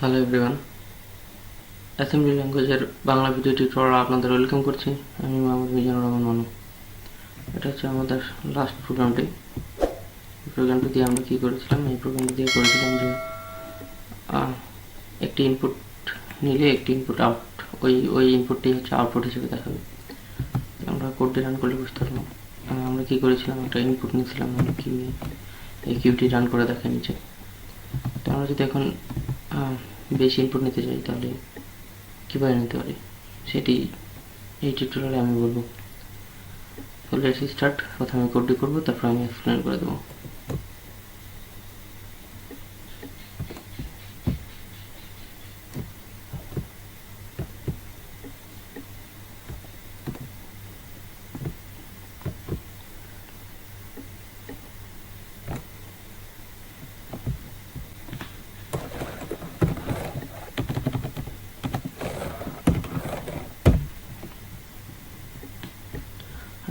Hello everyone, assembly ল্যাঙ্গুয়েজের Bangla video tutorial আপনাদের welcome করছি। আমি মোহাম্মদ মিজানুর রহমান মানু। এটা হচ্ছে আমাদের লাস্ট প্রোগ্রামটি। এই প্রোগ্রামটি দিয়ে আমরা কী করেছিলাম? এই প্রোগ্রামটি দিয়ে করেছিলাম যে একটি ইনপুট নিলে একটি ইনপুট আউট, ওই ইনপুটটি হচ্ছে আউটপুট হিসেবে দেখাবে। আমরা কোডটি রান করলে বুঝতে পারলাম আমরা কী করেছিলাম। একটা ইনপুট নিয়েছিলাম কিউ নিয়ে, এই কিউটি রান করে দেখা নিচে। তো আমরা যদি এখন বেশি ইনপুট নিতে চাই তাহলে কীভাবে নিতে পারি সেটি এই টিউটোরিয়ালে আমি বলবো। তো লেটস স্টার্ট। প্রথমে কোডটি করবো, তারপর আমি এক্সপ্লেন করে দেবো।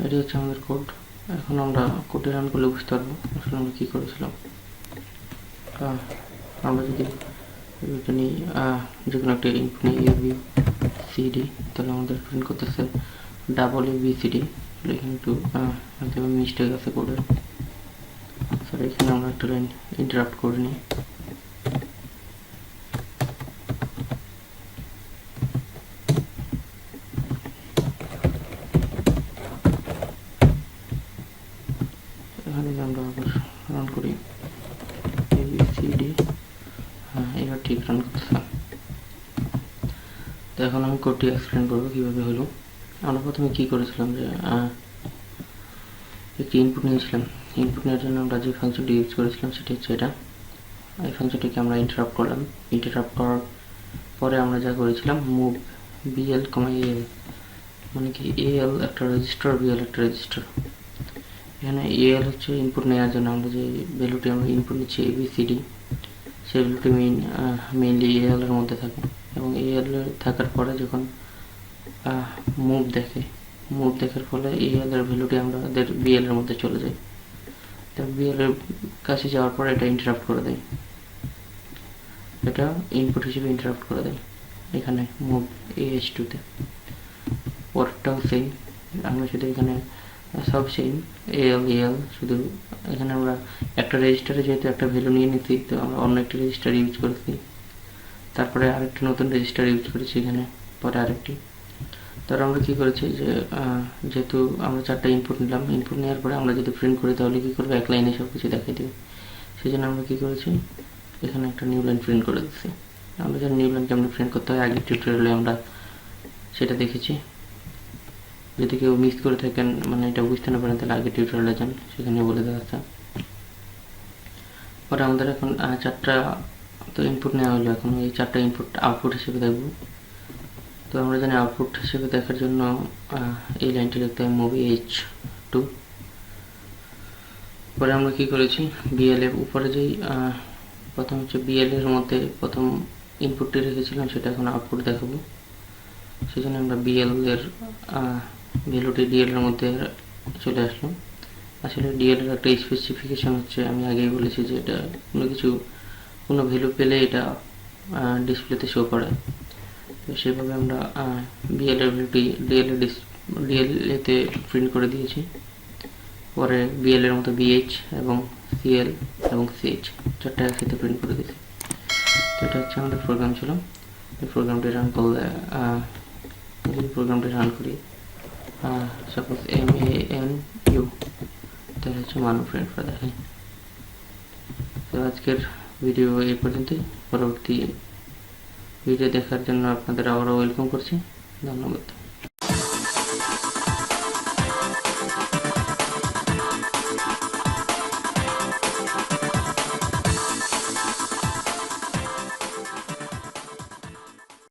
এটি হচ্ছে আমাদের কোড। এখন আমরা কোডে রান করলে বুঝতে পারবো আসলে আমরা কী করেছিলাম। আমরা যদি নিই যে কোনো একটা ইনপুট নিই এ বি সি ডি, তাহলে আমাদের প্রিন্ট করতেছে double A B C D. এখানে একটু মিস্টেক আছে কোডের। স্যার এখানে আমরা একটা লাইন ইন্টারাপ্ট করে নিই। এখানে আমরা আবার রান করি ABCD। হ্যাঁ, এবার ঠিক রান করতেছে। তো এখন আমি কোডটি এক্সপ্লেন করবো কীভাবে হলো। আমরা প্রথমে কী করেছিলাম যে একটি ইনপুট নিয়েছিলাম। ইনপুট নেওয়ার জন্য আমরা যে ফাংশনটি ইউজ করেছিলাম সেটি হচ্ছে এটা। এই ফাংশনটিকে আমরা ইন্টারাপ্ট করলাম। ইন্টারাপ্ট করার পরে আমরা যা করেছিলাম মুভ বিএল কমা এএল, মানে কি এএল একটা রেজিস্টার, বিএল একটা রেজিস্টার। এখানে এএল হচ্ছে ইনপুট নেওয়ার জন্য আমরা যে ভ্যালুটি আমরা ইনপুট নিচ্ছি ABCD, সেই ভ্যালুটি মেইনলি এএল এর মধ্যে থাকে। এবং এএল থাকার পরে যখন মুভ দেখার ফলে এএল এর ভ্যালুটি আমাদের বিএল এর মধ্যে চলে যায়। তো বিএল এর কাছে যাওয়ার পরে এটা ইন্টারাপ্ট করে দেয়, এটা ইনপুট হিসেবে ইন্টারাপ্ট করে দেয় এখানে মুভ AH2 তে। পরেরটাও সেম, আমরা শুধু এখানে সব সেম এএল, শুধু এখানে আমরা একটা রেজিস্টারে যেহেতু একটা ভ্যালু নিয়ে নিচ্ছি, তো আমরা অন্য একটা রেজিস্টার ইউজ করেছি, তারপরে আরেকটা নতুন রেজিস্টার ইউজ করেছি এখানে, পরে আরেকটি। তার আমরা কী করেছি যে যেহেতু আমরা চারটা ইনপুট নিলাম, ইনপুট নেওয়ার পরে আমরা যদি প্রিন্ট করি তাহলে কী করবে, এক লাইনে সব কিছু দেখিয়ে দেবে। সেই জন্য আমরা কী করেছি, এখানে একটা নিউ লাইন প্রিন্ট করে দিচ্ছি। আমরা জানি নিউ লাইন কেমন প্রিন্ট করতে হয়, আগের টিউটোরিয়ালে আমরা সেটা দেখেছি। যদি কেউ মিস করে থাকেন, মানে এটা বুঝতে না পারেন, তাহলে আগের টিউটোরিয়ালে যান, সেখানে বলে দেওয়া আছে। পরে আমাদের এখন চারটা তো ইনপুট নেওয়া হলো, এখন এই চারটা ইনপুট আউটপুট হিসেবে দেখব। তো আমরা জানি আউটপুট হিসেবে দেখার জন্য এই লাইনটি লিখতে হয় মুভ H2। পরে আমরা কি করেছি, বিএল এর উপরে যেই প্রথম হচ্ছে বিএল এর মধ্যে প্রথম ইনপুটটি রেখেছিলাম সেটা এখন আউটপুট দেখাবো। সেজন্য আমরা বিএল এর ভ্যালুটি ডিএল এর মধ্যে চলে আসলো। আসলে ডিএল এর একটা স্পেসিফিকেশন হচ্ছে, আমি আগেই বলেছি যে এটা কোনো ভ্যালু পেলে এটা ডিসপ্লেতে শো করে। তো সেভাবে আমরা বিএল এর ভ্যালুটি ডিএল এতে প্রিন্ট করে দিয়েছি। পরে বিএল এর মতো বিএইচ এবং সিএল এবং সিএইচ চারটা একসাথে প্রিন্ট করে দিয়েছি। তো এটা হচ্ছে আমাদের প্রোগ্রাম ছিল। এই প্রোগ্রামটি রান করলে প্রোগ্রামটি রান করি, সাপোজ MANU, তাহলে হচ্ছে মানু প্রিন্ট করে দেখাই। তো আজকের ভিডিও এই পর্যন্তই। পরবর্তী ভিডিও দেখার জন্য আপনাদের আবারও ওয়েলকাম করছি। ধন্যবাদ।